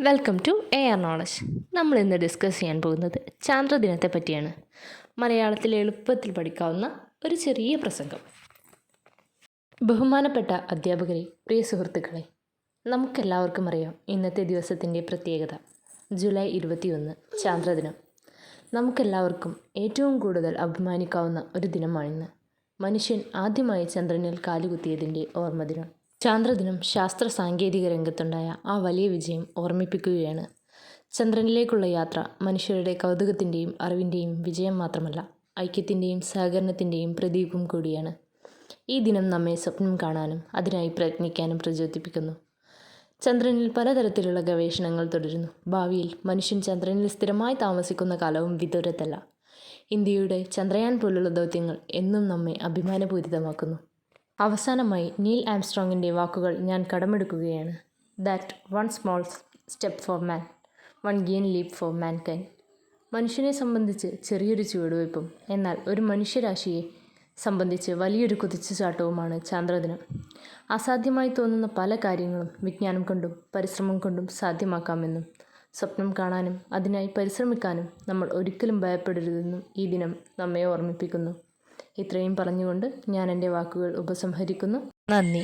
Welcome to AR knowledge. നമ്മൾ ഇന്ന് discuss ചെയ്യാൻ പോകുന്നത് ചാന്ദ്രദിനത്തെ പറ്റിയാണ്. മലയാളത്തിൽ എളുപ്പത്തിൽ പഠിക്കാവുന്ന ഒരു ചെറിയ പ്രസംഗം. ബഹുമാനപ്പെട്ട അധ്യാപകരെ, പ്രിയ സുഹൃത്തുക്കളെ, നമുക്കെല്ലാവർക്കും അറിയാം ഇന്നത്തെ ദിവസത്തിൻ്റെ പ്രത്യേകത. ജൂലൈ 21 ചാന്ദ്രദിനം. നമുക്കെല്ലാവർക്കും ഏറ്റവും കൂടുതൽ അഭിമാനിക്കാവുന്ന ഒരു ദിനമാണിന്ന്. മനുഷ്യൻ ആദ്യമായി ചന്ദ്രനിൽ കാലുകുത്തിയതിൻ്റെ ഓർമ്മ ദിനം. ചാന്ദ്രദിനം ശാസ്ത്ര സാങ്കേതിക രംഗത്തുണ്ടായ ആ വലിയ വിജയം ഓർമ്മിപ്പിക്കുകയാണ്. ചന്ദ്രനിലേക്കുള്ള യാത്ര മനുഷ്യരുടെ കൗതുകത്തിൻ്റെയും അറിവിൻ്റെയും വിജയം മാത്രമല്ല, ഐക്യത്തിൻ്റെയും സഹകരണത്തിൻ്റെയും പ്രതീകവും കൂടിയാണ്. ഈ ദിനം നമ്മെ സ്വപ്നം കാണാനും അതിനായി പ്രയത്നിക്കാനും പ്രചോദിപ്പിക്കുന്നു. ചന്ദ്രനിൽ പലതരത്തിലുള്ള ഗവേഷണങ്ങൾ തുടരുന്നു. ഭാവിയിൽ മനുഷ്യൻ ചന്ദ്രനിൽ സ്ഥിരമായി താമസിക്കുന്ന കാലവും വിദൂരത്തല്ല. ഇന്ത്യയുടെ ചന്ദ്രയാൻ പോലുള്ള ദൗത്യങ്ങൾ എന്നും നമ്മെ അഭിമാനപൂരിതമാക്കുന്നു. അവസാനമായി നീൽ ആംസ്ട്രോങ്ങിൻ്റെ വാക്കുകൾ ഞാൻ കടമെടുക്കുകയാണ്. That one small step for man, one ഗിയൻ ലീപ്പ് ഫോർ മാൻകൈൻഡ്. മനുഷ്യനെ സംബന്ധിച്ച് ചെറിയൊരു ചുവടുവയ്പും എന്നാൽ ഒരു മനുഷ്യരാശിയെ സംബന്ധിച്ച് വലിയൊരു കുതിച്ചുചാട്ടവുമാണ് ചാന്ദ്രദിനം. അസാധ്യമായി തോന്നുന്ന പല കാര്യങ്ങളും വിജ്ഞാനം കൊണ്ടും പരിശ്രമം കൊണ്ടും സാധ്യമാക്കാമെന്നും സ്വപ്നം കാണാനും അതിനായി പരിശ്രമിക്കാനും നമ്മൾ ഒരിക്കലും ഭയപ്പെടരുതെന്നും ഈ ദിനം നമ്മെ ഓർമ്മിപ്പിക്കുന്നു. ഇത്രയും പറഞ്ഞുകൊണ്ട് ഞാൻ എൻ്റെ വാക്കുകൾ ഉപസംഹരിക്കുന്നു. നന്ദി.